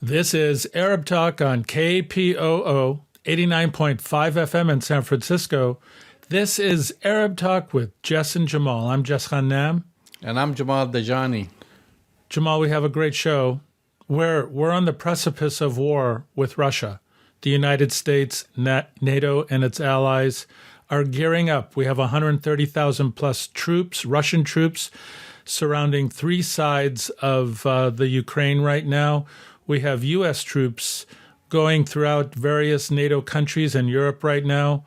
This is Arab Talk on KPOO 89.5 FM in San Francisco. This is Arab Talk with Jess and Jamal. I'm Jess Khannam. And I'm Jamal Dajani. Jamal, we have a great show. We're on the precipice of war with Russia. The United States, NATO, and its allies are gearing up. We have 130,000 plus troops, Russian troops, surrounding three sides of the Ukraine right now. We have U.S. troops going throughout various NATO countries in Europe right now.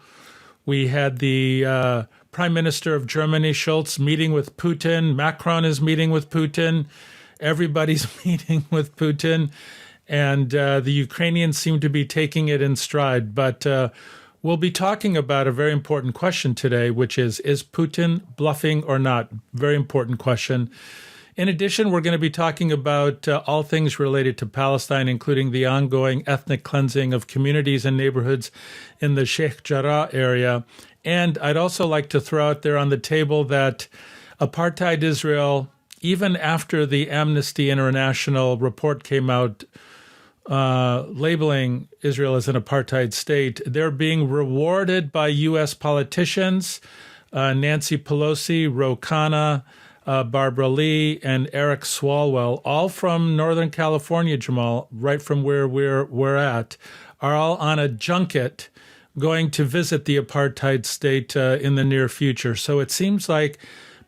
We had the Prime Minister of Germany, Scholz, meeting with Putin. Macron is meeting with Putin. Everybody's meeting with Putin. And the Ukrainians seem to be taking it in stride. But we'll be talking about a very important question today, which is Putin bluffing or not? Very important question. In addition, we're going to be talking about all things related to Palestine, including the ongoing ethnic cleansing of communities and neighborhoods in the Sheikh Jarrah area. And I'd also like to throw out there on the table that apartheid Israel, even after the Amnesty International report came out labeling Israel as an apartheid state, they're being rewarded by U.S. politicians, Nancy Pelosi, Ro Khanna, Barbara Lee, and Eric Swalwell, all from Northern California, Jamal, right from where we're at, are all on a junket going to visit the apartheid state in the near future. So it seems like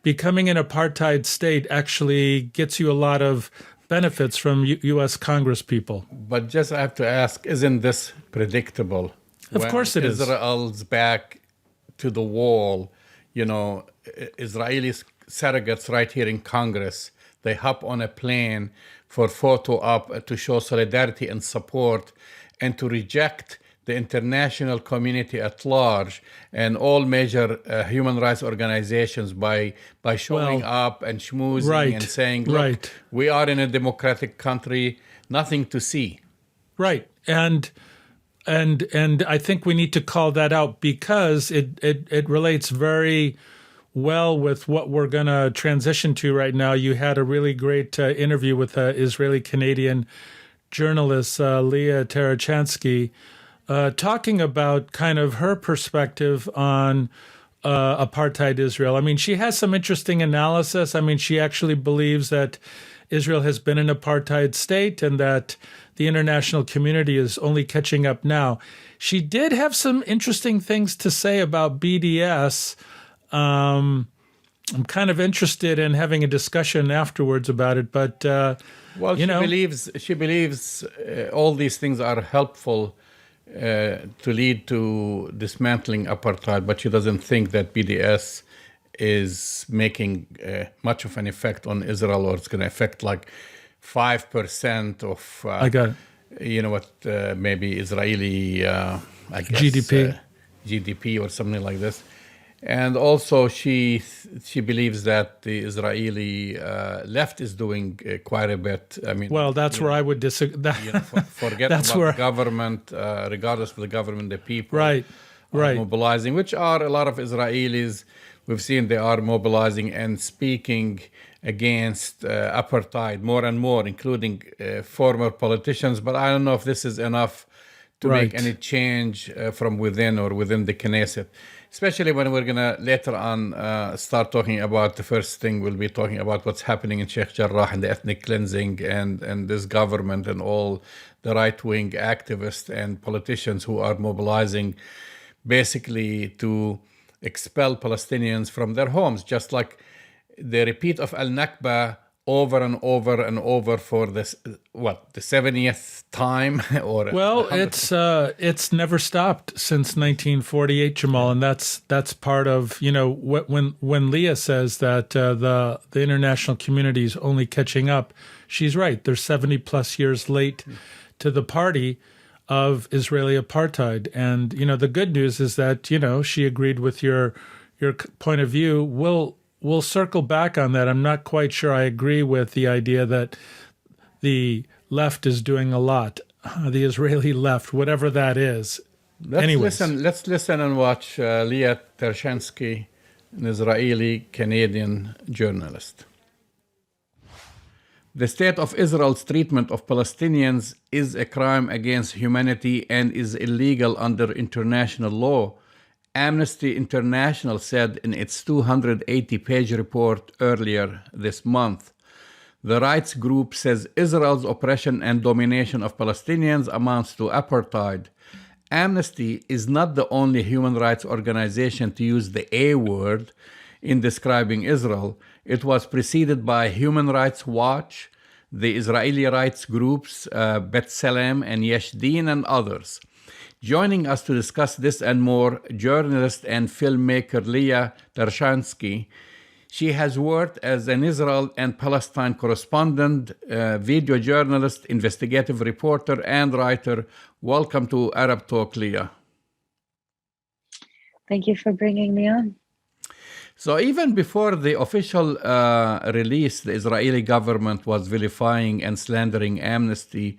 becoming an apartheid state actually gets you a lot of benefits from U.S. Congress people. But just I have to ask, isn't this predictable? Of course it is. Israel's back to the wall, Israelis surrogates right here in Congress, they hop on a plane for photo op to show solidarity and support and to reject the international community at large and all major human rights organizations by showing up and schmoozing and saying, look, we are in a democratic country, nothing to see. Right. And I think we need to call that out because it relates very well with what we're going to transition to right now. You had a really great interview with Israeli-Canadian journalist Lia Tarachansky talking about kind of her perspective on apartheid Israel. I mean, she has some interesting analysis. I mean, she actually believes that Israel has been an apartheid state and that the international community is only catching up now. She did have some interesting things to say about BDS. I'm kind of interested in having a discussion afterwards about it, but she believes all these things are helpful to lead to dismantling apartheid, but she doesn't think that BDS is making much of an effect on Israel, or it's going to affect like 5% of I got it. Maybe Israeli GDP or something like this. And also, she believes that the Israeli left is doing quite a bit. I mean, well, that's where I would disagree. Forget about government, regardless of the government, the people are mobilizing, which are a lot of Israelis. We've seen they are mobilizing and speaking against apartheid more and more, including former politicians. But I don't know if this is enough to make any change from within or within the Knesset. Especially when we're going to later on start talking about the first thing, we'll be talking about what's happening in Sheikh Jarrah and the ethnic cleansing and this government and all the right-wing activists and politicians who are mobilizing basically to expel Palestinians from their homes, just like the repeat of Al-Nakba over and over and over for this, the 70th time? Well, it's never stopped since 1948, Jamal, and that's part of, when Leah says that the international community is only catching up, she's right. They're 70 plus years late to the party of Israeli apartheid. And, the good news is that, she agreed with your point of view. We'll circle back on that. I'm not quite sure I agree with the idea that the left is doing a lot. The Israeli left, whatever that is. Let's listen and watch Lia Tarachansky, an Israeli-Canadian journalist. The state of Israel's treatment of Palestinians is a crime against humanity and is illegal under international law, Amnesty International said in its 280-page report earlier this month. The rights group says Israel's oppression and domination of Palestinians amounts to apartheid. Amnesty is not the only human rights organization to use the A word in describing Israel. It was preceded by Human Rights Watch, the Israeli rights groups B'Tselem and Yesh Din, and others. Joining us to discuss this and more, journalist and filmmaker Lia Tarachansky. She has worked as an Israel and Palestine correspondent, video journalist, investigative reporter, and writer. Welcome to Arab Talk, Lia. Thank you for bringing me on. So even before the official release, the Israeli government was vilifying and slandering Amnesty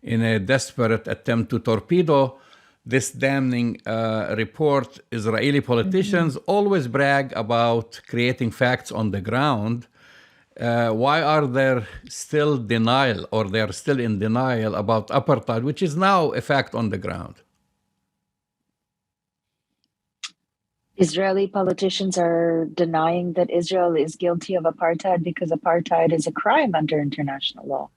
in a desperate attempt to torpedo this damning report. Israeli politicians always brag about creating facts on the ground. Why are there still denial, or they're still in denial about apartheid, which is now a fact on the ground? Israeli politicians are denying that Israel is guilty of apartheid because apartheid is a crime under international law.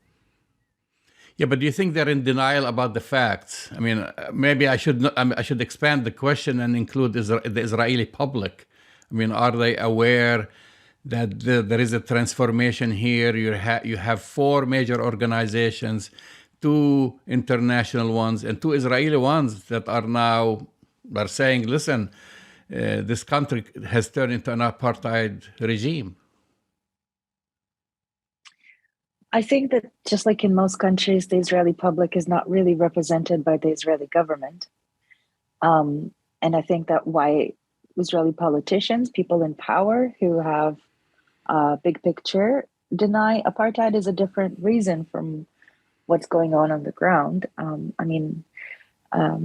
Yeah, but do you think they're in denial about the facts? I mean, maybe I should expand the question and include the Israeli public. I mean, are they aware that there is a transformation here? You have four major organizations, two international ones and two Israeli ones that are saying, listen, this country has turned into an apartheid regime. I think that just like in most countries, the Israeli public is not really represented by the Israeli government. And I think that why Israeli politicians, people in power who have a big picture, deny apartheid is a different reason from what's going on the ground.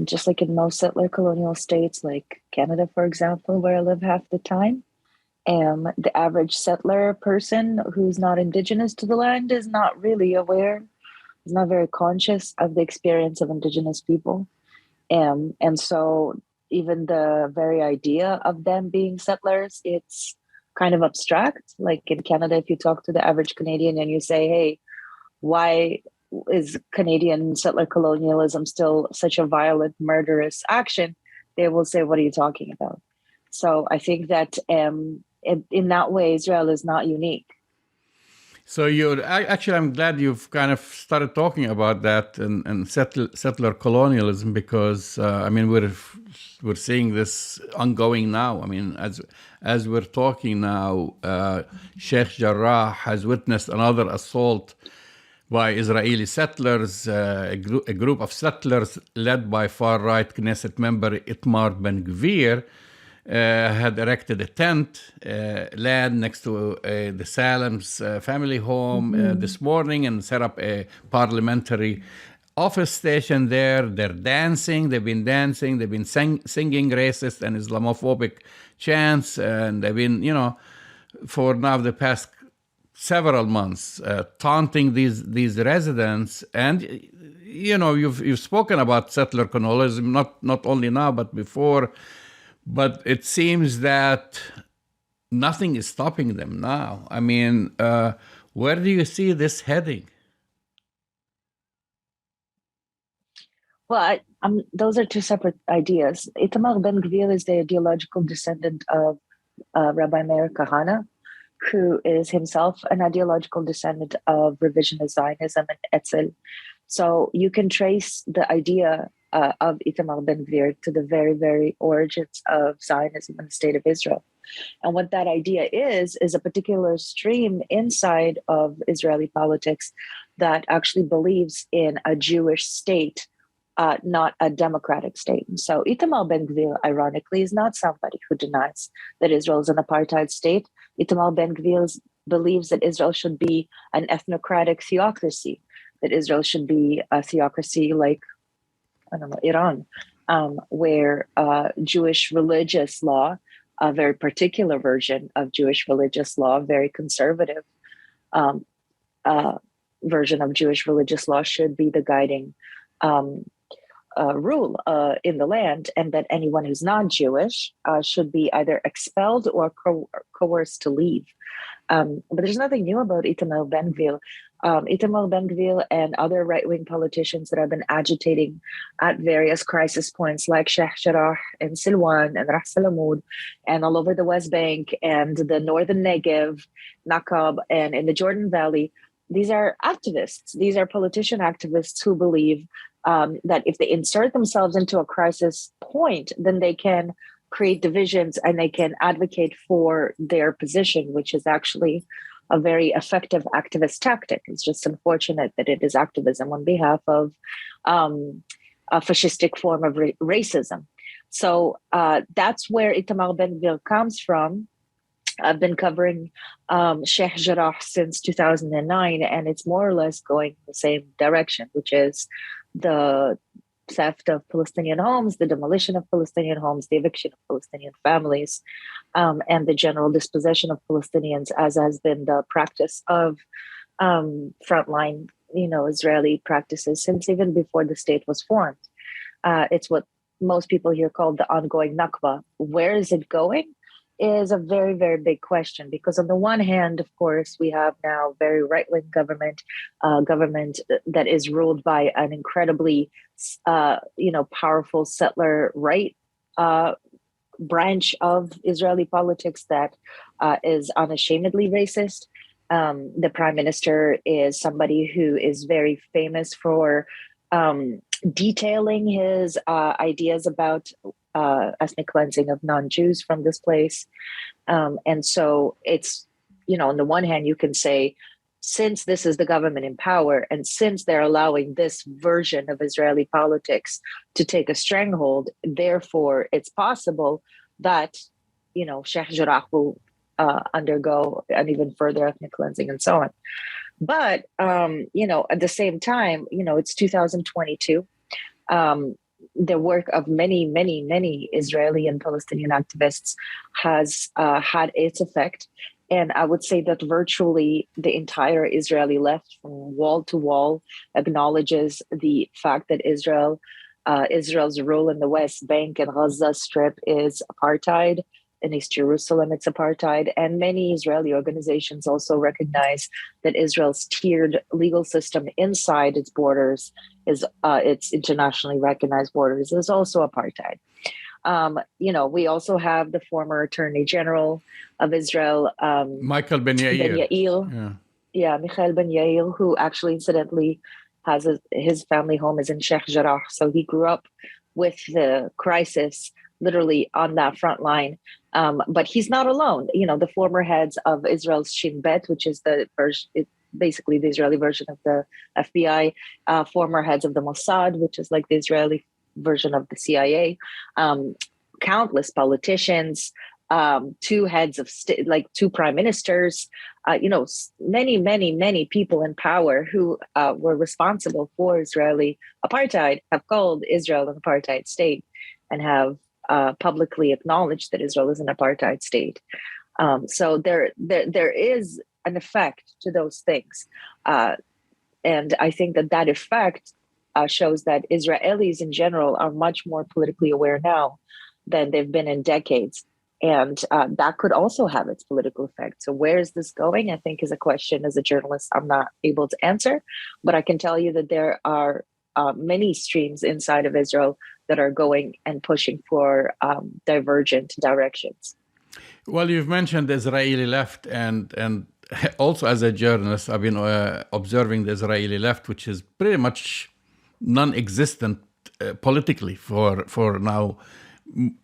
Just like in most settler colonial states, like Canada, for example, where I live half the time, the average settler person who's not indigenous to the land is not really aware, is not very conscious of the experience of indigenous people. And so even the very idea of them being settlers, it's kind of abstract. Like in Canada, if you talk to the average Canadian and you say, hey, why is Canadian settler colonialism still such a violent, murderous action? They will say, what are you talking about? So I think that in that way, Israel is not unique. So I'm glad you've kind of started talking about that and settler colonialism, because we're seeing this ongoing now. I mean, as we're talking now, Sheikh Jarrah has witnessed another assault by Israeli settlers. A group of settlers led by far-right Knesset member Itamar Ben-Gvir had erected a tent land next to the Salem's family home this morning and set up a parliamentary office station there. They're dancing. They've been singing racist and Islamophobic chants, and they've been, for now the past several months, taunting these residents. And you've spoken about settler colonialism, not only now but before. But it seems that nothing is stopping them now. I mean, where do you see this heading? Well, those are two separate ideas. Itamar Ben-Gvir is the ideological descendant of Rabbi Meir Kahane, who is himself an ideological descendant of revisionist Zionism and Etzel. So you can trace the idea of Itamar Ben-Gvir to the very, very origins of Zionism and the state of Israel. And what that idea is a particular stream inside of Israeli politics that actually believes in a Jewish state, not a democratic state. And so Itamar Ben-Gvir, ironically, is not somebody who denies that Israel is an apartheid state. Itamar Ben-Gvir believes that Israel should be an ethnocratic theocracy, that Israel should be a theocracy like, Iran, where Jewish religious law, a very particular version of Jewish religious law, very conservative, version of Jewish religious law should be the guiding rule in the land, and that anyone who's not Jewish should be either expelled or coerced to leave. But there's nothing new about Itamar Ben-Gvir. Itamar Ben-Gvir and other right-wing politicians that have been agitating at various crisis points like Sheikh Jarrah and Silwan and Ras Al Amoud and all over the West Bank and the northern Negev, Nakab, and in the Jordan Valley. These are activists. These are politician activists who believe that if they insert themselves into a crisis point, then they can create divisions and they can advocate for their position, which is actually a very effective activist tactic. It's just unfortunate that it is activism on behalf of a fascistic form of racism. So that's where Itamar Ben-Gvir comes from. I've been covering Sheikh Jarrah since 2009, and it's more or less going the same direction, which is the theft of Palestinian homes, the demolition of Palestinian homes, the eviction of Palestinian families, and the general dispossession of Palestinians, as has been the practice of frontline, Israeli practices since even before the state was formed. It's what most people here call the ongoing Nakba. Where is it going? Is a very, very big question, because on the one hand, of course, we have now very right-wing government that is ruled by an incredibly, powerful settler right branch of Israeli politics that is unashamedly racist. The prime minister is somebody who is very famous for detailing his ideas about ethnic cleansing of non-Jews from this place. And so it's, on the one hand, you can say, since this is the government in power and since they're allowing this version of Israeli politics to take a stranglehold, therefore it's possible that, Sheikh Jarrah will undergo an even further ethnic cleansing and so on. But, at the same time, it's 2022. The work of many, many, many Israeli and Palestinian activists has had its effect. And I would say that virtually the entire Israeli left, from wall to wall, acknowledges the fact that Israel's rule in the West Bank and Gaza Strip is apartheid. In East Jerusalem, it's apartheid. And many Israeli organizations also recognize that Israel's tiered legal system inside its borders is its internationally recognized borders is also apartheid. We also have the former Attorney General of Israel, Michael Ben Yair. Michael Ben Yair, who actually incidentally has his family home is in Sheikh Jarrah. So he grew up with the crisis literally on that front line. But he's not alone. The former heads of Israel's Shin Bet, which is basically the Israeli version of the FBI, former heads of the Mossad, which is like the Israeli version of the CIA, countless politicians, two heads of state, like two prime ministers, many, many, many people in power who were responsible for Israeli apartheid have called Israel an apartheid state and have publicly acknowledged that Israel is an apartheid state. So there is an effect to those things. And I think that effect shows that Israelis in general are much more politically aware now than they've been in decades. And that could also have its political effect. So where is this going, I think, is a question as a journalist I'm not able to answer. But I can tell you that there are many streams inside of Israel that are going and pushing for divergent directions. Well, you've mentioned the Israeli left, and also as a journalist, I've been observing the Israeli left, which is pretty much non-existent politically for now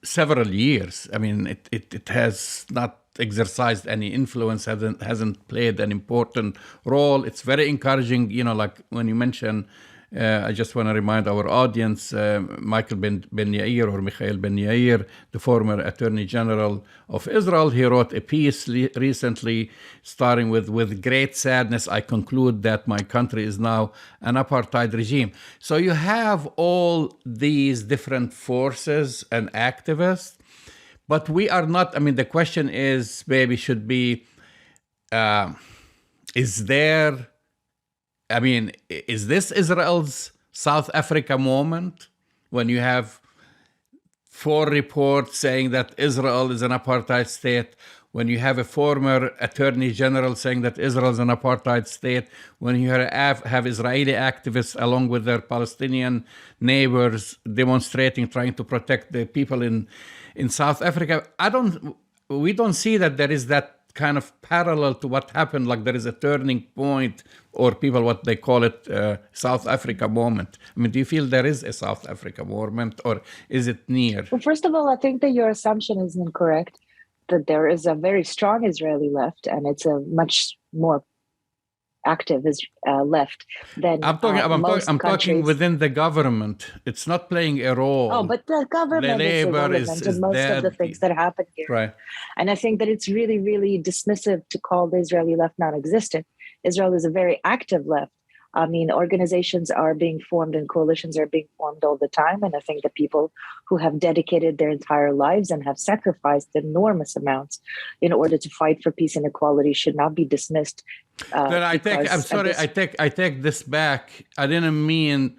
several years. I mean, it has not exercised any influence, hasn't played an important role. It's very encouraging, like when you mention. I just want to remind our audience, Michael Ben Yair, or Michael Ben Yair, the former Attorney General of Israel, he wrote a piece recently starting with great sadness, I conclude that my country is now an apartheid regime. So you have all these different forces and activists, but we are not, the question is, maybe should be, is there I mean, is this Israel's South Africa moment when you have 4 reports saying that Israel is an apartheid state, when you have a former attorney general saying that Israel is an apartheid state, when you have Israeli activists along with their Palestinian neighbors demonstrating, trying to protect the people in South Africa? We don't see that there is that kind of parallel to what happened, like there is a turning point, or people what they call it South Africa moment. I mean, do you feel there is a South Africa moment, or is it near? Well, first of all, I think that your assumption is incorrect, that there is a very strong Israeli left, and it's a much more active left than I'm talking within the government. It's not playing a role. Oh, but the government is irrelevant in most of the things that happen here. Right. And I think that it's really, really dismissive to call the Israeli left non-existent. Israel is a very active left. I mean, organizations are being formed and coalitions are being formed all the time. And I think the people who have dedicated their entire lives and have sacrificed enormous amounts in order to fight for peace and equality should not be dismissed. I take this back. I didn't mean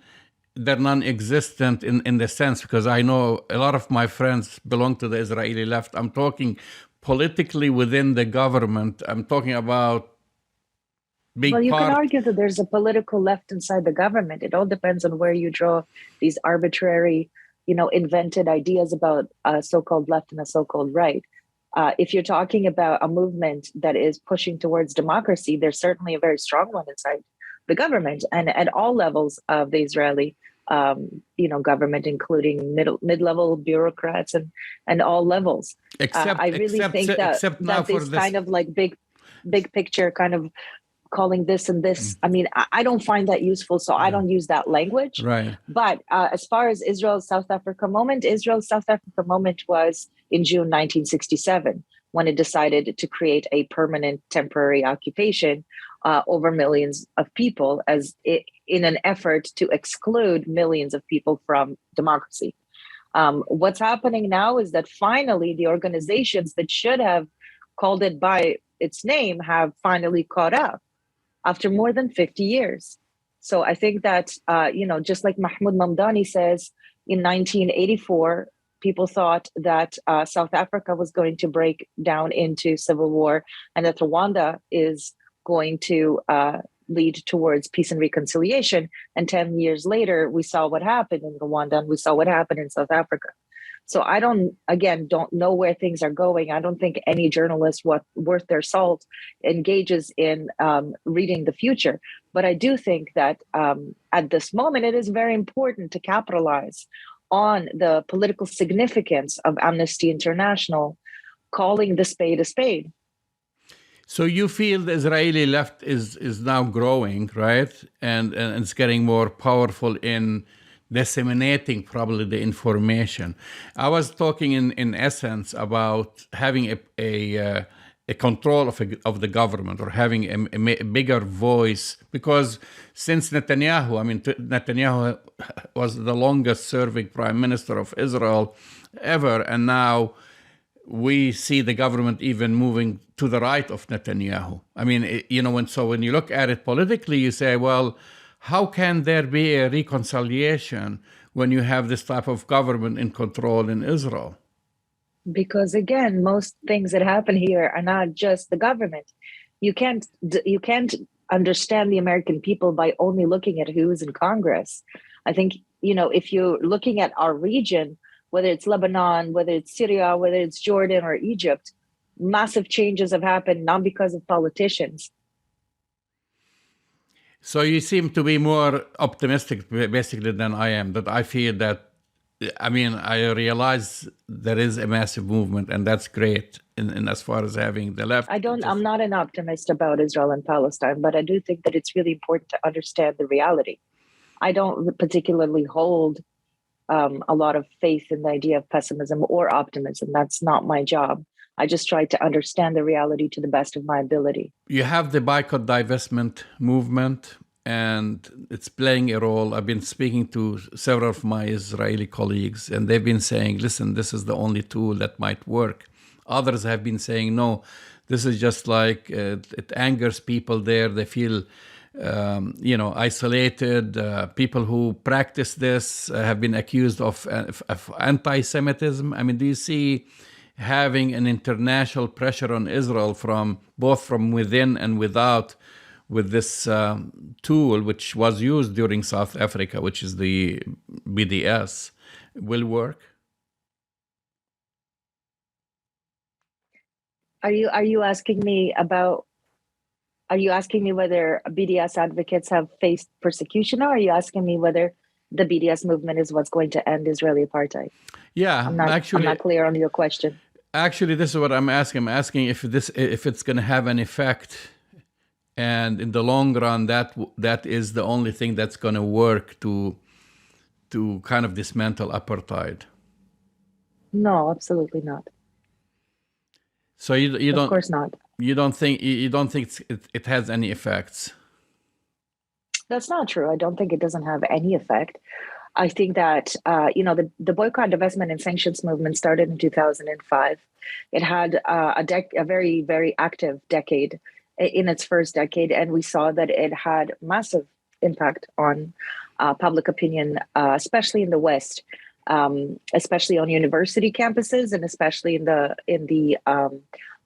they're non-existent in the sense, because I know a lot of my friends belong to the Israeli left. I'm talking politically within the government. I'm talking about well, you can argue that there's a political left inside the government. It all depends on where you draw these arbitrary, invented ideas about a so-called left and a so-called right. If you're talking about a movement that is pushing towards democracy, there's certainly a very strong one inside the government and at all levels of the Israeli, government, including mid-level bureaucrats and all levels. I really think that this kind of like big picture kind of calling this and this. I mean, I don't find that useful, so I don't use that language. Right. But as far as Israel's South Africa moment was in June 1967, when it decided to create a permanent temporary occupation over millions of people in an effort to exclude millions of people from democracy. What's happening now is that finally the organizations that should have called it by its name have finally caught up after more than 50 years. So I think that, just like Mahmoud Mamdani says, in 1984, people thought that South Africa was going to break down into civil war and that Rwanda is going to lead towards peace and reconciliation. And 10 years later, we saw what happened in Rwanda and we saw what happened in South Africa. So I don't know where things are going. I don't think any journalist worth their salt engages in reading the future. But I do think that at this moment, it is very important to capitalize on the political significance of Amnesty International calling the spade a spade. So you feel the Israeli left is now growing, right? And it's getting more powerful in disseminating probably the information. I was talking in essence about having a control of the government, or having a bigger voice, because since Netanyahu was the longest serving prime minister of Israel ever, and now we see the government even moving to the right of Netanyahu. I mean, when you look at it politically, you say, well, how can there be a reconciliation when you have this type of government in control in Israel? Because again, most things that happen here are not just the government. You can't understand the American people by only looking at who's in Congress. I think, if you're looking at our region, whether it's Lebanon, whether it's Syria, whether it's Jordan or Egypt, massive changes have happened, not because of politicians. So you seem to be more optimistic, basically, than I am. That I feel that, I realize there is a massive movement, and that's great in as far as having the left. I'm not an optimist about Israel and Palestine, but I do think that it's really important to understand the reality. I don't particularly hold a lot of faith in the idea of pessimism or optimism. That's not my job. I just try to understand the reality to the best of my ability. You have the boycott divestment movement, and it's playing a role. I've been speaking to several of my Israeli colleagues, and they've been saying, listen, this is the only tool that might work. Others have been saying, no, this is just like, it angers people there. They feel isolated. People who practice this have been accused of anti-Semitism. I mean, do you see having an international pressure on Israel from both from within and without with this tool, which was used during South Africa, which is the BDS, will work? Are you asking me about? Are you asking me whether BDS advocates have faced persecution, or are you asking me whether the BDS movement is what's going to end Israeli apartheid? Yeah, I'm not clear on your question. Actually, this is what I'm asking. I'm asking if it's going to have an effect, and in the long run, that is the only thing that's going to work to kind of dismantle apartheid. No, absolutely not. So you don't. Of course not. You don't think it has any effects? That's not true. I don't think it doesn't have any effect. I think that the boycott, divestment, and sanctions movement started in 2005. It had a very, very active decade in its first decade, and we saw that it had massive impact on public opinion, especially in the West, especially on university campuses, and especially in the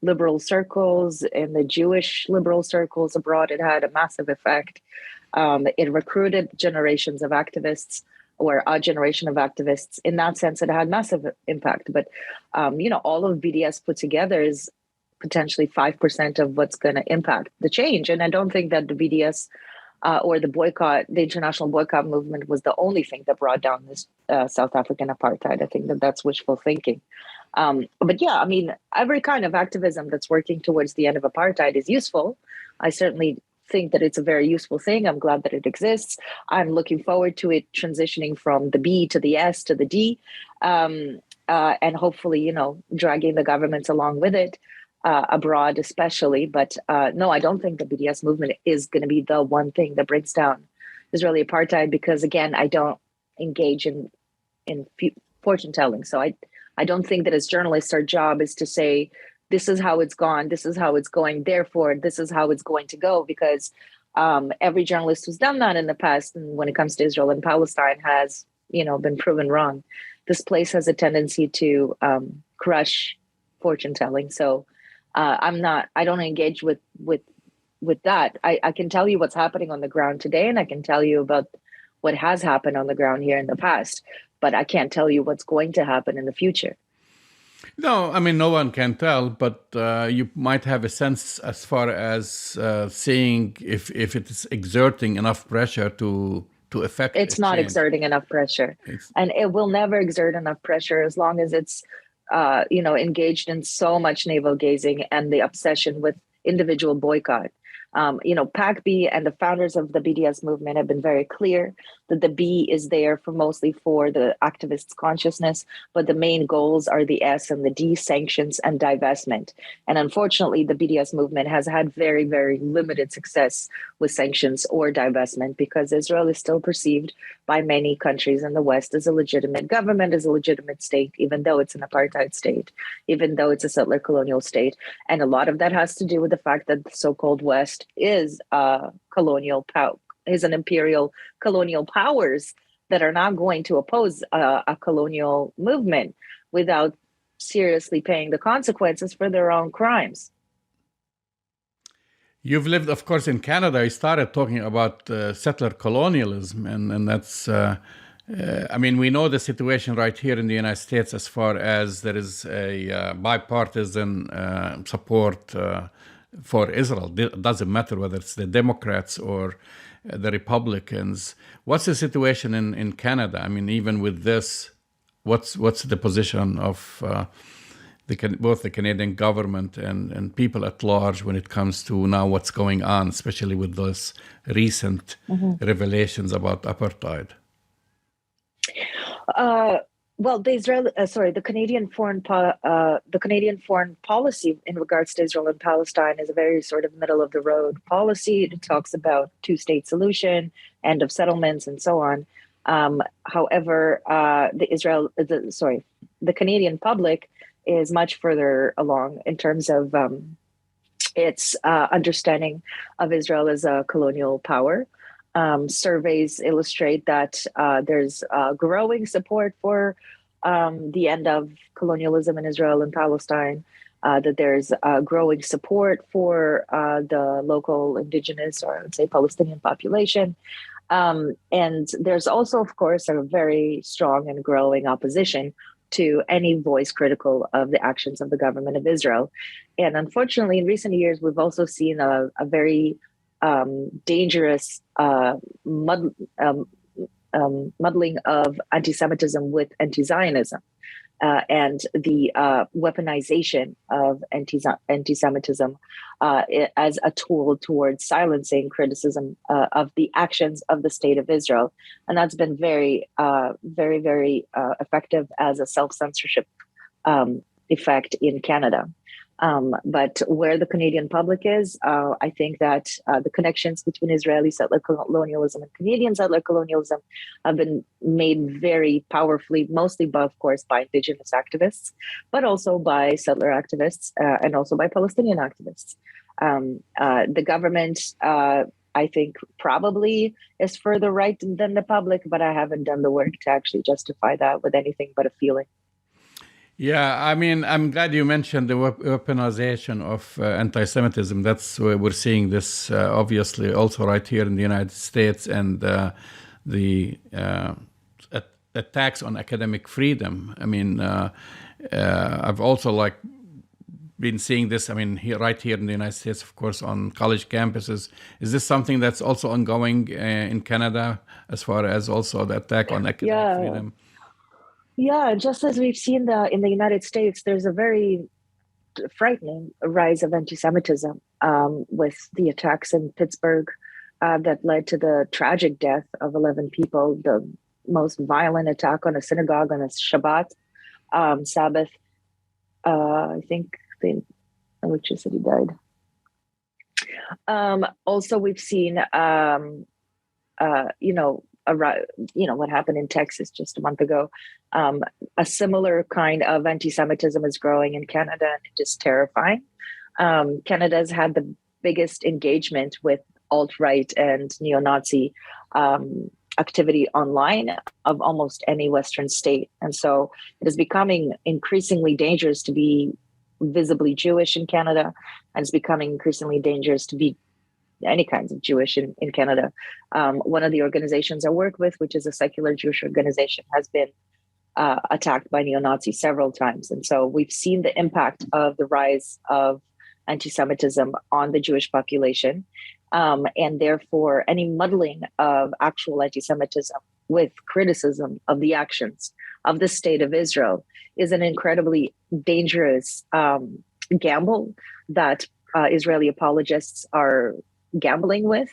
liberal circles, in the Jewish liberal circles abroad. It had a massive effect. It recruited generations of activists, or a generation of activists. In that sense, it had massive impact. But, all of BDS put together is potentially 5% of what's going to impact the change. And I don't think that the BDS or the international boycott movement was the only thing that brought down this South African apartheid. I think that that's wishful thinking. But yeah, I mean, every kind of activism that's working towards the end of apartheid is useful. I certainly think that it's a very useful thing. I'm glad that it exists. I'm looking forward to it transitioning from the B to the S to the D, and hopefully, dragging the governments along with it, abroad especially. But no, I don't think the BDS movement is going to be the one thing that brings down Israeli apartheid, because again, I don't engage in fortune telling. So I don't think that as journalists, our job is to say, this is how it's gone, this is how it's going, therefore, this is how it's going to go, because every journalist who's done that in the past, and when it comes to Israel and Palestine, has, been proven wrong. This place has a tendency to crush fortune telling. So I don't engage with that. I can tell you what's happening on the ground today, and I can tell you about what has happened on the ground here in the past, but I can't tell you what's going to happen in the future. No, I mean, no one can tell, but you might have a sense as far as seeing if it is exerting enough pressure to affect. It's not change. Exerting enough pressure, and it will never exert enough pressure as long as it's engaged in so much navel gazing and the obsession with individual boycott. PAC-B and the founders of the BDS movement have been very clear that the B is there mostly for the activists' consciousness, but the main goals are the S and the D, sanctions and divestment. And unfortunately, the BDS movement has had very, very limited success with sanctions or divestment, because Israel is still perceived by many countries in the West as a legitimate government, as a legitimate state, even though it's an apartheid state, even though it's a settler colonial state. And a lot of that has to do with the fact that the so-called West is an imperial colonial powers that are not going to oppose a colonial movement without seriously paying the consequences for their own crimes. You've lived, of course, in Canada. You started talking about settler colonialism, and that's, we know the situation right here in the United States as far as there is a bipartisan support for Israel. It doesn't matter whether it's the Democrats or the Republicans. What's the situation in Canada? I mean, even with this, what's the position of both the Canadian government and people at large when it comes to now what's going on, especially with those recent revelations about apartheid? Well, the Canadian foreign policy in regards to Israel and Palestine is a very sort of middle of the road policy. It talks about two-state solution, end of settlements, and so on. However, the Canadian public is much further along in terms of its understanding of Israel as a colonial power. Surveys illustrate that there's growing support for the end of colonialism in Israel and Palestine, that there's growing support for the local indigenous, or I would say Palestinian population. And there's also, of course, a very strong and growing opposition to any voice critical of the actions of the government of Israel. And unfortunately, in recent years, we've also seen a very dangerous muddling of anti-Semitism with anti-Zionism, and the weaponization of anti-Semitism as a tool towards silencing criticism of the actions of the state of Israel. And that's been very, very effective as a self-censorship effect in Canada. But where the Canadian public is, I think that the connections between Israeli settler colonialism and Canadian settler colonialism have been made very powerfully, mostly, by, of course, by Indigenous activists, but also by settler activists and also by Palestinian activists. The government, I think, probably is further right than the public, but I haven't done the work to actually justify that with anything but a feeling. Yeah, I mean, I'm glad you mentioned the weaponization of anti-Semitism. That's where we're seeing this, obviously, also right here in the United States, and the attacks on academic freedom. I mean, I've also been seeing this. I mean, right here in the United States, of course, on college campuses. Is this something that's also ongoing in Canada, as far as also the attack on academic freedom? Yeah, just as we've seen in the United States, there's a very frightening rise of anti-Semitism with the attacks in Pittsburgh that led to the tragic death of 11 people, the most violent attack on a synagogue on a Shabbat, Sabbath. I think the electricity died. Also, we've seen, what happened in Texas just a month ago. A similar kind of anti-Semitism is growing in Canada, and it is terrifying. Canada has had the biggest engagement with alt-right and neo-Nazi activity online of almost any Western state. And so it is becoming increasingly dangerous to be visibly Jewish in Canada, and it's becoming increasingly dangerous to be any kinds of Jewish in Canada. One of the organizations I work with, which is a secular Jewish organization, has been attacked by neo-Nazis several times. And so we've seen the impact of the rise of anti-Semitism on the Jewish population. And therefore, any muddling of actual anti-Semitism with criticism of the actions of the state of Israel is an incredibly dangerous gamble that Israeli apologists are gambling with.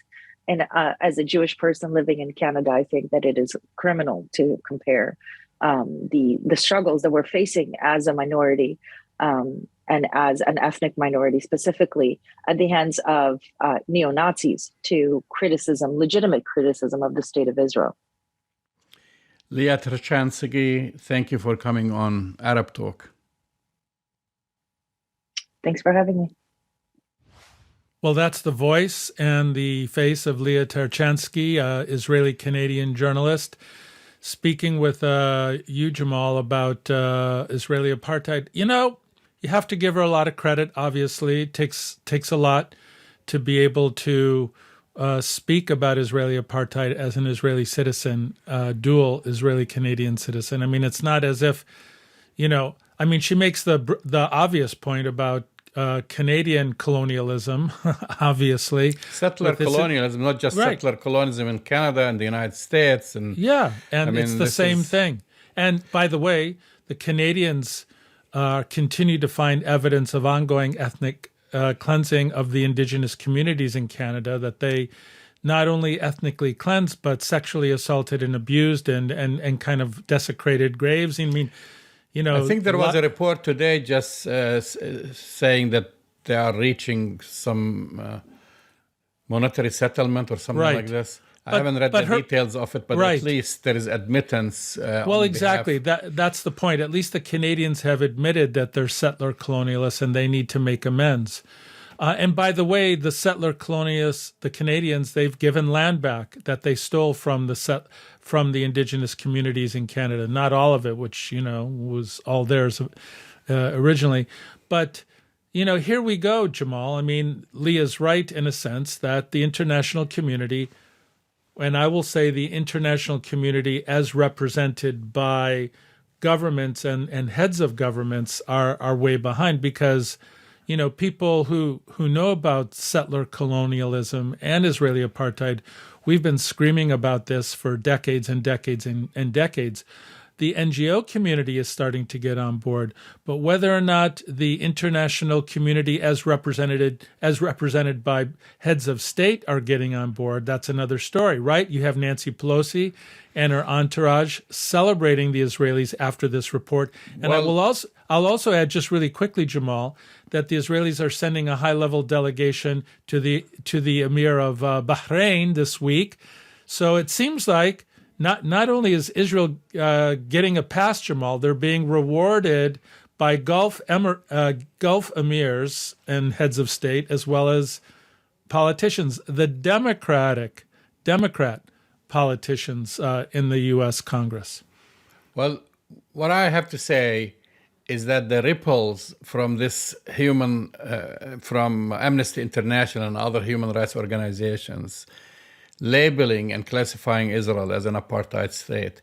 And as a Jewish person living in Canada, I think that it is criminal to compare the struggles that we're facing as a minority and as an ethnic minority specifically at the hands of neo-Nazis to criticism, legitimate criticism of the state of Israel. Lia Tarachansky, thank you for coming on Arab Talk. Thanks for having me. Well, that's the voice and the face of Lia Tarachansky, Israeli-Canadian journalist, speaking with you, Jamal, about Israeli apartheid. You know, you have to give her a lot of credit, obviously. It takes a lot to be able to speak about Israeli apartheid as an Israeli citizen, dual Israeli-Canadian citizen. I mean, it's not as if, she makes the obvious point about Canadian colonialism, obviously. Settler colonialism, not just right. Settler colonialism in Canada and the United States. And it's the same thing. And by the way, the Canadians continue to find evidence of ongoing ethnic cleansing of the Indigenous communities in Canada, that they not only ethnically cleansed, but sexually assaulted and abused and kind of desecrated graves. I mean, I think there was a report today just saying that they are reaching some monetary settlement or something like this. I haven't read the details of it, but at least there is admittance. Well, exactly. That's the point. At least the Canadians have admitted that they're settler colonialists and they need to make amends. And by the way, the settler colonialists, the Canadians, they've given land back that they stole from the indigenous communities in Canada. Not all of it, which, was all theirs originally. But, here we go, Jamal. I mean, Leah's right in a sense that the international community, and I will say the international community as represented by governments and heads of governments are way behind because people who know about settler colonialism and Israeli apartheid, we've been screaming about this for decades and decades and decades. The NGO community is starting to get on board, but whether or not the international community as represented by heads of state are getting on board, that's another story, right? You have Nancy Pelosi and her entourage celebrating the Israelis after this report. And I'll also add just really quickly, Jamal, that the Israelis are sending a high-level delegation to the Emir of Bahrain this week. So it seems like not only is Israel getting a pass, Jamal, they're being rewarded by Gulf emirs and heads of state, as well as politicians, the Democrat politicians in the U.S. Congress. Well, what I have to say is that the ripples from this from Amnesty International and other human rights organizations labeling and classifying Israel as an apartheid state,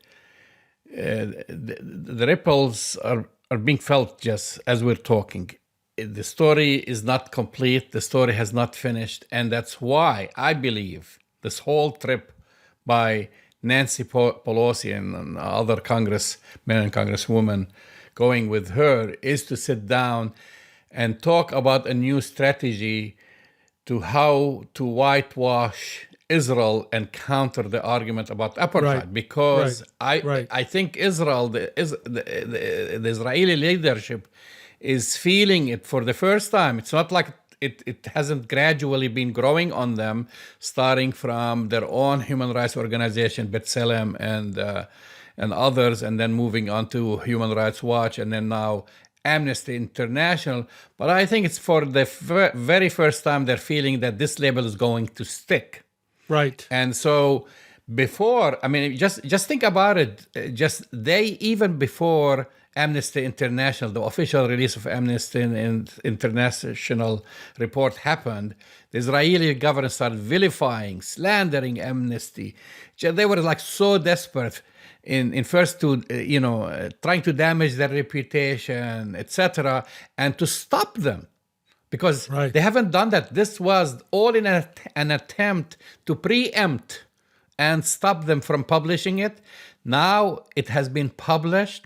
the ripples are being felt just as we're talking. The story is not complete. The story has not finished. And that's why I believe this whole trip by Nancy Pelosi and other congressmen and congresswomen going with her is to sit down and talk about a new strategy to how to whitewash Israel and counter the argument about apartheid, because I think Israel, the Israeli leadership is feeling it for the first time. It's not like it hasn't gradually been growing on them, starting from their own human rights organization, B'Tselem and others, and then moving on to Human Rights Watch, and then now Amnesty International. But I think it's for the very first time they're feeling that this label is going to stick. Right. And so before, I mean, just think about it. Even before Amnesty International, the official release of Amnesty International report happened, the Israeli government started vilifying, slandering Amnesty. They were like so desperate in first to, trying to damage their reputation, etc., and to stop them. Because they haven't done that. This was all in an attempt to preempt and stop them from publishing it. Now it has been published.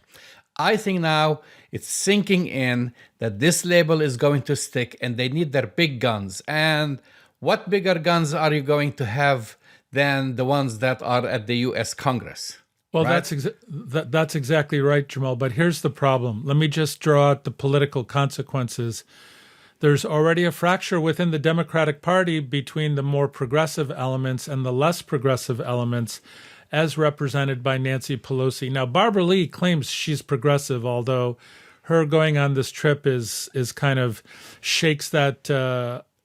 I think now it's sinking in that this label is going to stick and they need their big guns. And what bigger guns are you going to have than the ones that are at the U.S. Congress? Well, right? That's exactly right, Jamal. But here's the problem. Let me just draw out the political consequences. There's already a fracture within the Democratic Party between the more progressive elements and the less progressive elements, as represented by Nancy Pelosi. Now, Barbara Lee claims she's progressive, although her going on this trip is kind of shakes that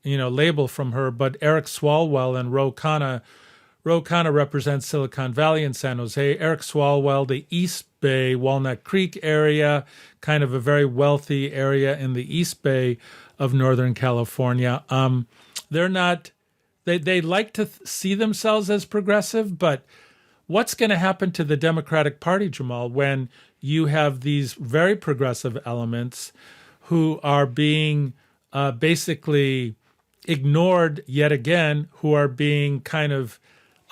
label from her. But Eric Swalwell and Ro Khanna represents Silicon Valley and San Jose. Eric Swalwell, the East Bay, Walnut Creek area, kind of a very wealthy area in the East Bay of Northern California. They're not, they like to see themselves as progressive, but what's going to happen to the Democratic Party, Jamal, when you have these very progressive elements who are being basically ignored yet again, who are being kind of,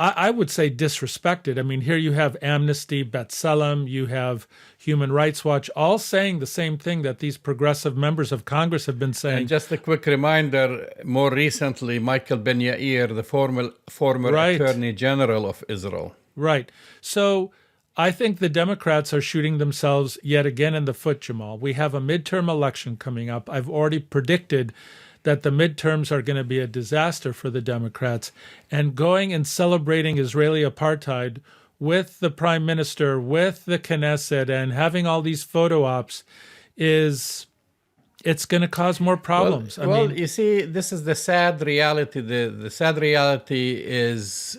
I would say, disrespected. I mean, here you have Amnesty, B'Tselem, you have Human Rights Watch, all saying the same thing that these progressive members of Congress have been saying. And just a quick reminder, more recently, Michael Ben Yair, the former Attorney General of Israel. Right. So I think the Democrats are shooting themselves yet again in the foot, Jamal. We have a midterm election coming up. I've already predicted that the midterms are going to be a disaster for the Democrats, and going and celebrating Israeli apartheid with the prime minister, with the Knesset, and having all these photo ops is it's going to cause more problems. Well, you see, this is the sad reality. The sad reality is,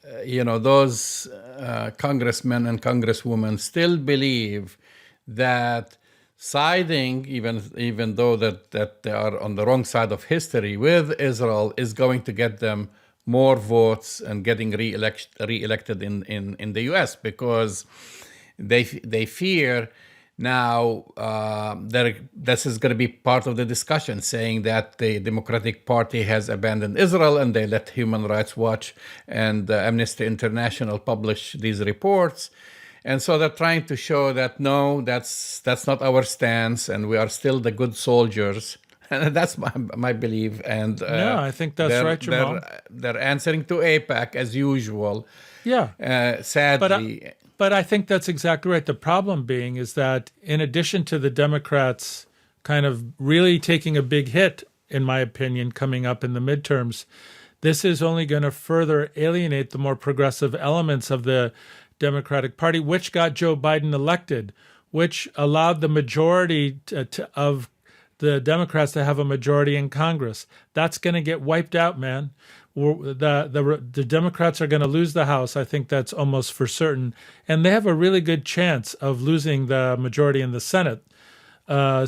those congressmen and congresswomen still believe that siding, even though that they are on the wrong side of history with Israel, is going to get them more votes and getting re-elected in the U.S. because they fear now this is going to be part of the discussion, saying that the Democratic Party has abandoned Israel and they let Human Rights Watch and Amnesty International publish these reports. And so they're trying to show that, no, that's not our stance and we are still the good soldiers. And that's my belief. And no, I think that's right, Jamal. They're answering to AIPAC as usual. Yeah. Sadly. But I think that's exactly right. The problem being is that in addition to the Democrats kind of really taking a big hit, in my opinion, coming up in the midterms, this is only going to further alienate the more progressive elements of the Democratic Party, which got Joe Biden elected, which allowed the majority of the Democrats to have a majority in Congress. That's going to get wiped out, man. The Democrats are going to lose the House. I think that's almost for certain. And they have a really good chance of losing the majority in the Senate. I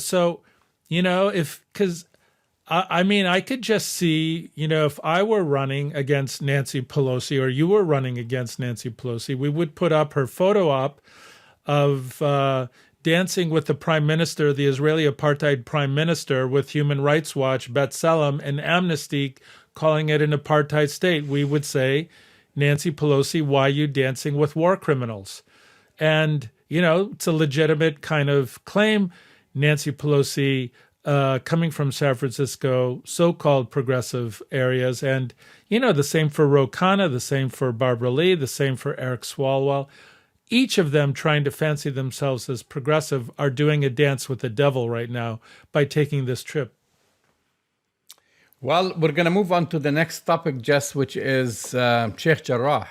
could just see, if I were running against Nancy Pelosi or you were running against Nancy Pelosi, we would put up her photo op of dancing with the prime minister, the Israeli apartheid prime minister, with Human Rights Watch, B'Tselem, and Amnesty calling it an apartheid state. We would say, Nancy Pelosi, why are you dancing with war criminals? And, it's a legitimate kind of claim. Nancy Pelosi, coming from San Francisco, so-called progressive areas, and, the same for Ro Khanna, the same for Barbara Lee, the same for Eric Swalwell. Each of them trying to fancy themselves as progressive are doing a dance with the devil right now by taking this trip. Well, we're going to move on to the next topic, Jess, which is Sheikh Jarrah.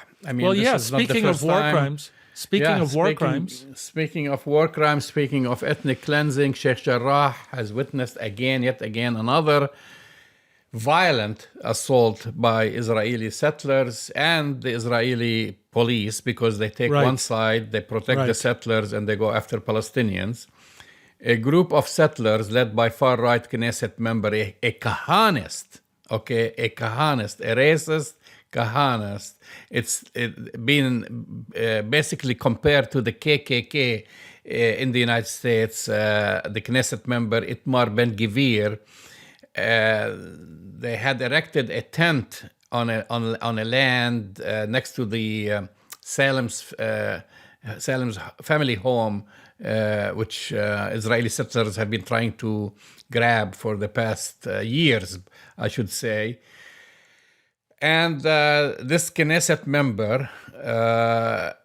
Speaking of war crimes, speaking of war crimes, speaking of ethnic cleansing, Sheikh Jarrah has witnessed yet again, another violent assault by Israeli settlers and the Israeli police, because they take one side, they protect the settlers, and they go after Palestinians. A group of settlers led by far-right Knesset member, a Kahanist, a racist Kahanist. It's been basically compared to the KKK in the United States. The Knesset member, Itmar Ben-Gvir, they had erected a tent on a land next to the Salem's family home, which Israeli settlers have been trying to grab for the past years, I should say. And this Knesset member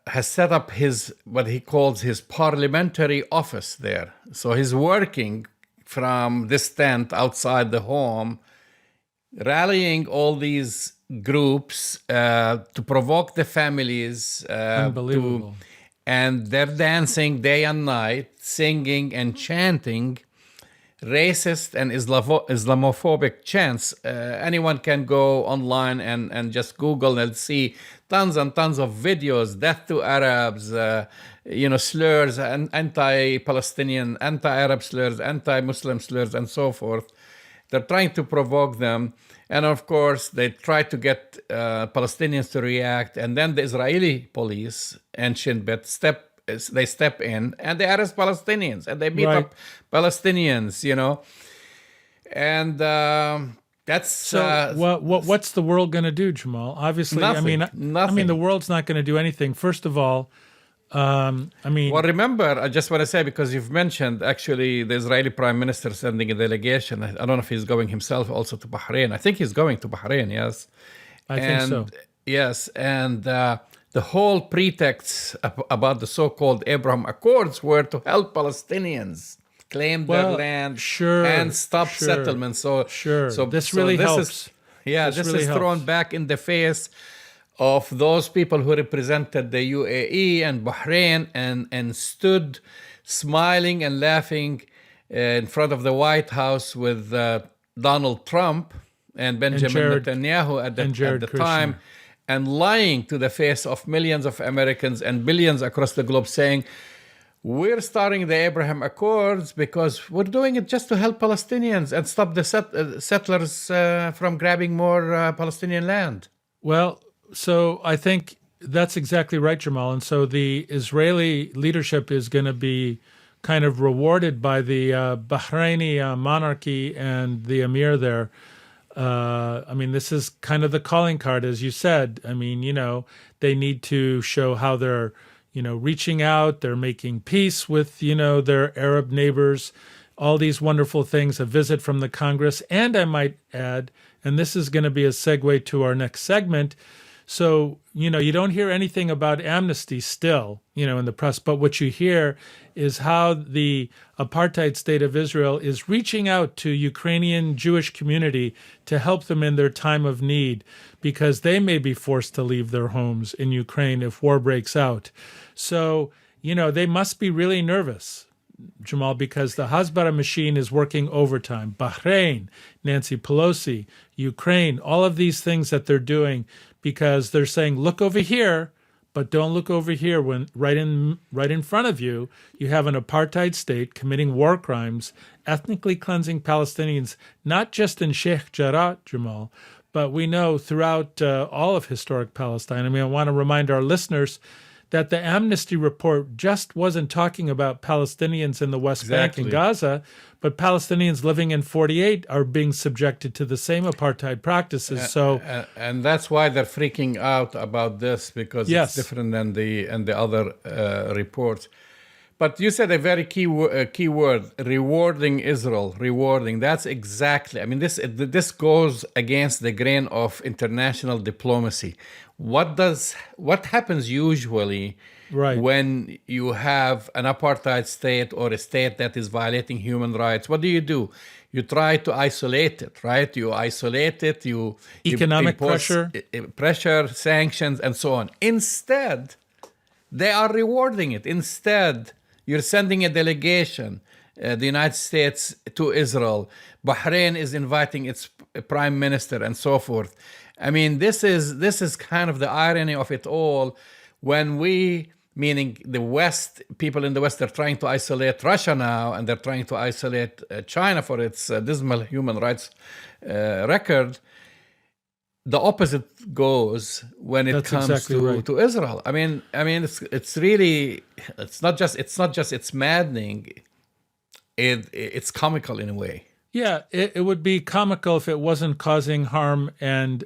has set up what he calls his parliamentary office there. So he's working from this tent outside the home, rallying all these groups to provoke the families. Unbelievable. And they're dancing day and night, singing and chanting racist and Islamophobic chants. Anyone can go online and just Google and see tons and tons of videos, death to Arabs, slurs, and anti-Palestinian, anti-Arab slurs, anti-Muslim slurs, and so forth. They're trying to provoke them. And of course, they try to get Palestinians to react. And then the Israeli police and Shin Bet step in and they arrest Palestinians and they beat up Palestinians, And that's... So what's the world going to do, Jamal? Obviously, nothing. The world's not going to do anything. First of all, Well, remember, I just want to say, because you've mentioned actually the Israeli Prime Minister sending a delegation. I don't know if he's going himself also to Bahrain. I think he's going to Bahrain, yes. I think so. Yes, and the whole pretext about the so-called Abraham Accords were to help Palestinians claim their land and stop settlements. So this really helps. This is thrown back in the face of those people who represented the UAE and Bahrain and stood smiling and laughing in front of the White House with Donald Trump and Benjamin Netanyahu at the time, and lying to the face of millions of Americans and billions across the globe, saying, we're starting the Abraham Accords because we're doing it just to help Palestinians and stop the settlers from grabbing more Palestinian land. Well, so I think that's exactly right, Jamal. And so the Israeli leadership is going to be kind of rewarded by the Bahraini monarchy and the emir there. I mean, this is kind of the calling card, as you said. I mean, they need to show how they're, reaching out. They're making peace with, their Arab neighbors, all these wonderful things, a visit from the Congress. And I might add, and this is going to be a segue to our next segment. So, you don't hear anything about amnesty still, in the press, but what you hear is how the apartheid state of Israel is reaching out to Ukrainian Jewish community to help them in their time of need, because they may be forced to leave their homes in Ukraine if war breaks out. So, they must be really nervous, Jamal, because the Hasbara machine is working overtime. Bahrain, Nancy Pelosi, Ukraine, all of these things that they're doing, because they're saying, look over here, but don't look over here when right in front of you, you have an apartheid state committing war crimes, ethnically cleansing Palestinians, not just in Sheikh Jarrah, Jamal, but we know throughout all of historic Palestine. I mean, I want to remind our listeners that the Amnesty report just wasn't talking about Palestinians in the West Bank and Gaza, but Palestinians living in 48 are being subjected to the same apartheid practices. And that's why they're freaking out about this, because it's different than the other reports. But you said a very key word, rewarding Israel, rewarding. That's exactly, I mean, this goes against the grain of international diplomacy. What happens usually when you have an apartheid state or a state that is violating human rights? What do? You try to isolate it, right? You isolate it, economic pressure, sanctions, and so on. Instead, they are rewarding it. Instead, you're sending a delegation, the United States, to Israel. Bahrain is inviting its prime minister and so forth. I mean, this is kind of the irony of it all. When we, meaning the West, people in the West, are trying to isolate Russia now, and they're trying to isolate China for its dismal human rights record. The opposite goes when it comes to Israel. I mean, it's really, it's not just it's maddening. It's comical in a way. Yeah, it would be comical if it wasn't causing harm and,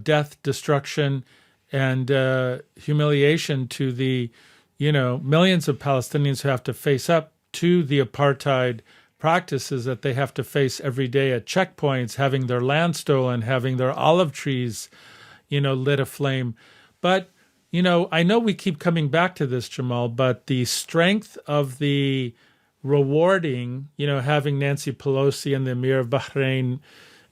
death, destruction, and humiliation to the, millions of Palestinians who have to face up to the apartheid practices that they have to face every day at checkpoints, having their land stolen, having their olive trees, lit aflame. But, I know we keep coming back to this, Jamal, but the strength of the rewarding, having Nancy Pelosi and the Emir of Bahrain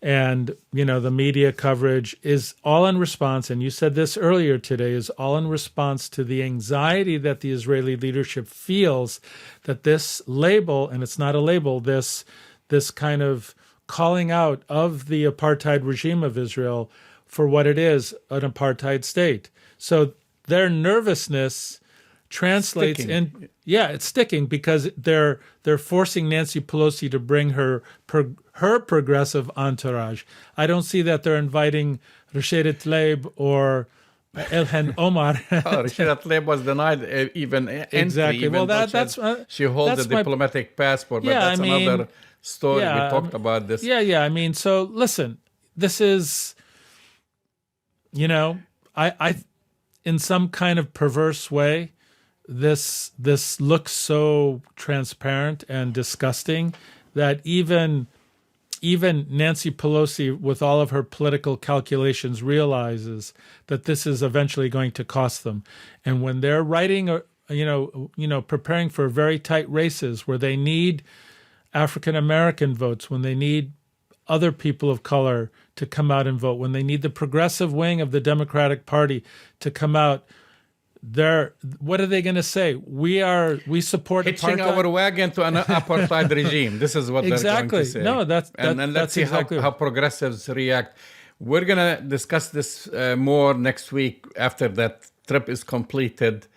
and, the media coverage is all in response, and you said this earlier today, is all in response to the anxiety that the Israeli leadership feels that this label, and it's not a label, this kind of calling out of the apartheid regime of Israel for what it is, an apartheid state. So their nervousness translates in, it's sticking, because they're forcing Nancy Pelosi to bring her progressive entourage. I don't see that they're inviting Rashida Tlaib or Ilhan Omar. Rashida Tlaib was denied even entry. Exactly. Even that's she holds a diplomatic passport, but that's another story. We talked about this. Yeah. I mean, so listen, this is, I in some kind of perverse way, this looks so transparent and disgusting that even Nancy Pelosi, with all of her political calculations, realizes that this is eventually going to cost them. And when they're writing, preparing for very tight races where they need African American votes, when they need other people of color to come out and vote, when they need the progressive wing of the Democratic Party to come out, what are they going to say? We support hitching apartheid. our wagon to an apartheid regime. This is what they're going to say. No, and let's see how progressives react. We're going to discuss this more next week after that trip is completed.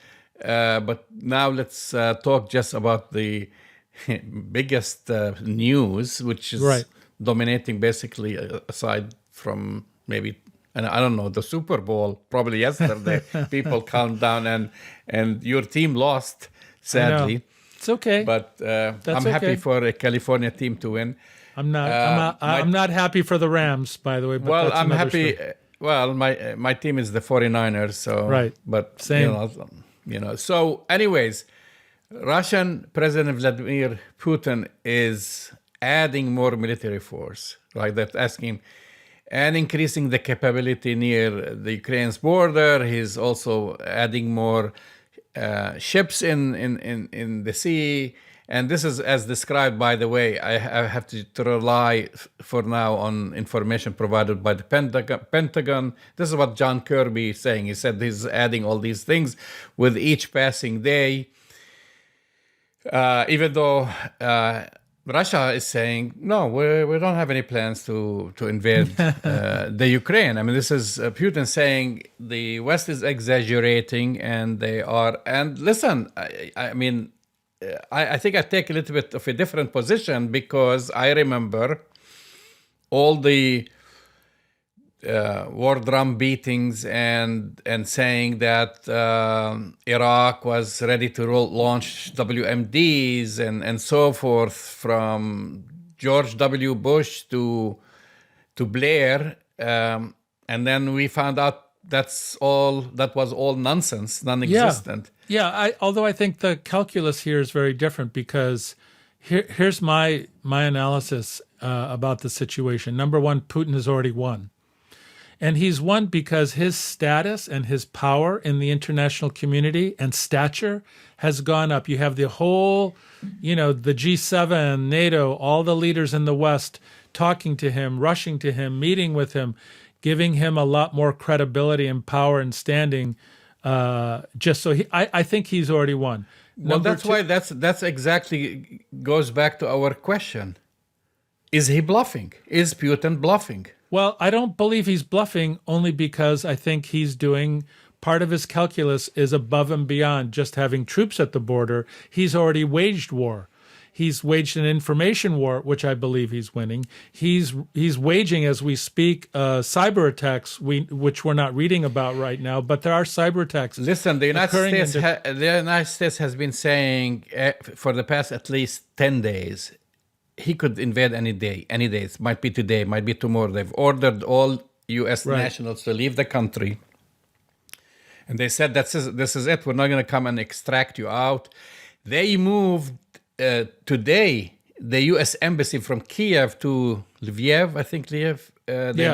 But now let's talk just about the biggest news, which is dominating basically, aside from maybe, and I don't know, the Super Bowl, probably yesterday. People calmed down and your team lost, sadly. It's okay. But I'm happy for a California team to win. I'm not happy for the Rams, by the way. But well, I'm happy. Well, my team is the 49ers, so But same. So, anyways, Russian President Vladimir Putin is adding more military force, like that, asking, and increasing the capability near the Ukraine's border. He's also adding more ships in the sea. And this is as described, by the way. I have to rely for now on information provided by the Pentagon. This is what John Kirby is saying. He said he's adding all these things with each passing day. Even though Russia is saying, no, we don't have any plans to invade the Ukraine. I mean, this is Putin saying the West is exaggerating, and they are. And listen, I mean, I think I take a little bit of a different position, because I remember all the war drum beatings and saying that Iraq was ready to launch WMDs and so forth, from George W. Bush to Blair, and then we found out that was all nonsense, non-existent. Although I think the calculus here is very different, because here's my analysis about the situation. Number one, Putin has already won. And he's won because his status and his power in the international community and stature has gone up. You have the whole, the G7, NATO, all the leaders in the West talking to him, rushing to him, meeting with him, giving him a lot more credibility and power and standing. I think he's already won. Well, that's exactly goes back to our question. Is he bluffing? Is Putin bluffing? Well, I don't believe he's bluffing, only because I think he's doing part of his calculus is above and beyond just having troops at the border. He's already waged war. He's waged an information war, which I believe he's winning. He's waging, as we speak, cyber attacks, which we're not reading about right now, but there are cyber attacks. Listen, the United States has been saying for the past at least 10 days, he could invade any day. It might be today, might be tomorrow. They've ordered all U.S. nationals to leave the country. And they said, this is it. We're not going to come and extract you out. They moved today the U.S. embassy from Kiev to Lviv, I think they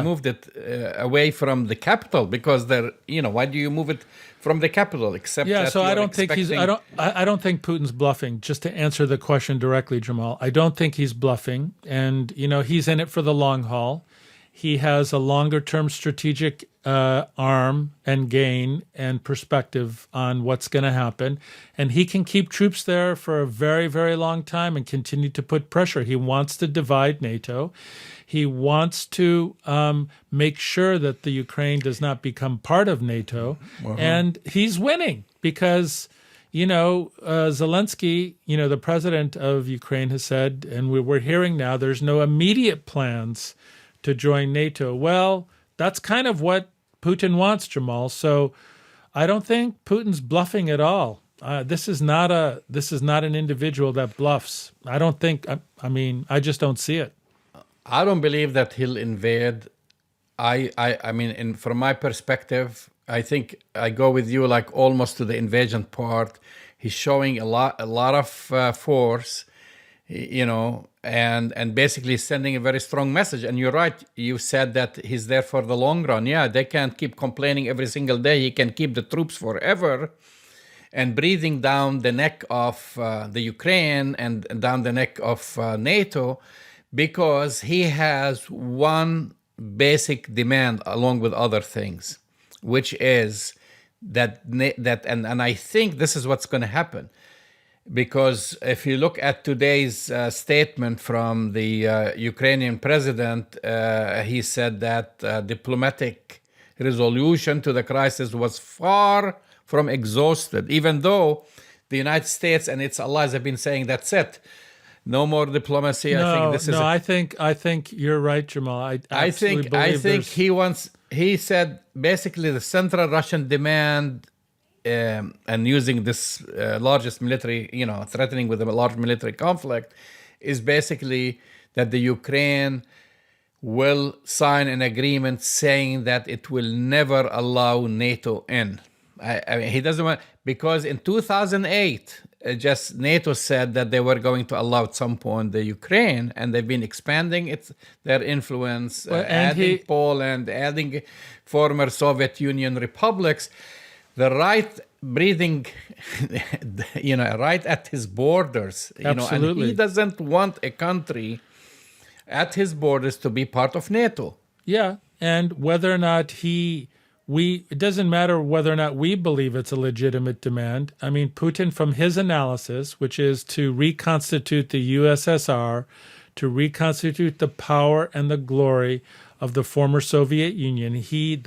moved it away from the capital, because why do you move it from the capital? I don't think Putin's bluffing. Just to answer the question directly, Jamal, I don't think he's bluffing, and he's in it for the long haul. He has a longer-term strategic arm and gain and perspective on what's going to happen, and he can keep troops there for a very, very long time and continue to put pressure. He wants to divide NATO. He wants to make sure that the Ukraine does not become part of NATO, and he's winning because Zelensky, the president of Ukraine, has said, and we're hearing now, there's no immediate plans to join NATO. Well, that's kind of what Putin wants, Jamal. So I don't think Putin's bluffing at all. This is not an individual that bluffs. I don't think. I just don't see it. I don't believe that he'll invade. From my perspective, I think I go with you like almost to the invasion part. He's showing a lot of force, and basically sending a very strong message. And you're right. You said that he's there for the long run. Yeah, they can't keep complaining every single day. He can keep the troops forever and breathing down the neck of the Ukraine and down the neck of NATO, because he has one basic demand along with other things, which is and I think this is what's going to happen. Because if you look at today's statement from the Ukrainian president, he said that diplomatic resolution to the crisis was far from exhausted, even though the United States and its allies have been saying that's it. No more diplomacy. I think you're right, Jamal. I think he said basically the central Russian demand, and using this largest military, threatening with a large military conflict, is basically that the Ukraine will sign an agreement saying that it will never allow NATO in. I mean, he doesn't want, because in 2008, just NATO said that they were going to allow at some point the Ukraine, and they've been expanding their influence, adding Poland, adding former Soviet Union republics. The right breathing, right at his borders. Absolutely. And he doesn't want a country at his borders to be part of NATO. Yeah, and whether or not it doesn't matter whether or not we believe it's a legitimate demand. I mean, Putin, from his analysis, which is to reconstitute the USSR, to reconstitute the power and the glory of the former Soviet Union, he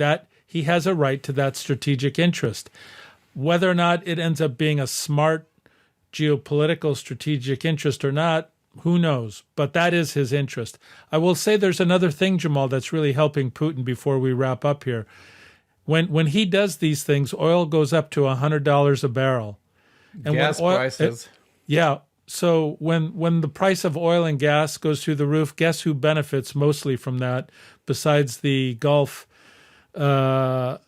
has a right to that strategic interest. Whether or not it ends up being a smart geopolitical strategic interest or not, who knows? But that is his interest. I will say there's another thing, Jamal, that's really helping Putin before we wrap up here. When he does these things, oil goes up to $100 a barrel. And gas prices. So when the price of oil and gas goes through the roof, guess who benefits mostly from that besides the Gulf the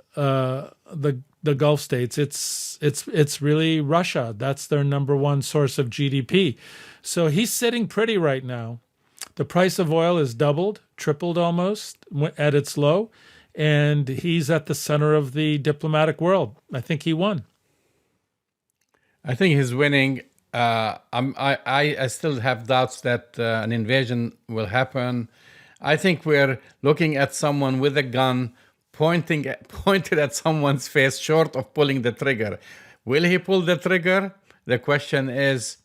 Gulf states? It's really Russia. That's their number one source of GDP. So he's sitting pretty right now. The price of oil is doubled, tripled almost at its low, and he's at the center of the diplomatic world. I think he won. I think he's winning. I still have doubts that an invasion will happen. I think we're looking at someone with a gun pointed at someone's face, short of pulling the trigger. Will he pull the trigger? The question is,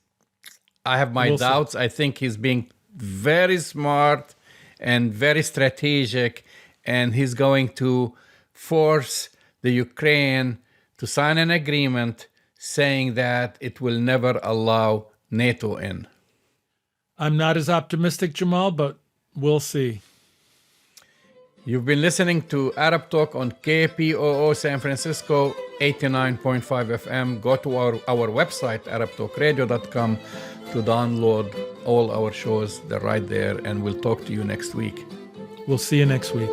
I have my doubts. I think he's being very smart and very strategic, and he's going to force the Ukraine to sign an agreement saying that it will never allow NATO in. I'm not as optimistic, Jamal, but we'll see. You've been listening to Arab Talk on KPOO San Francisco 89.5 FM. Go to our website, arabtalkradio.com, to download all our shows. They're right there, and we'll talk to you next week. We'll see you next week.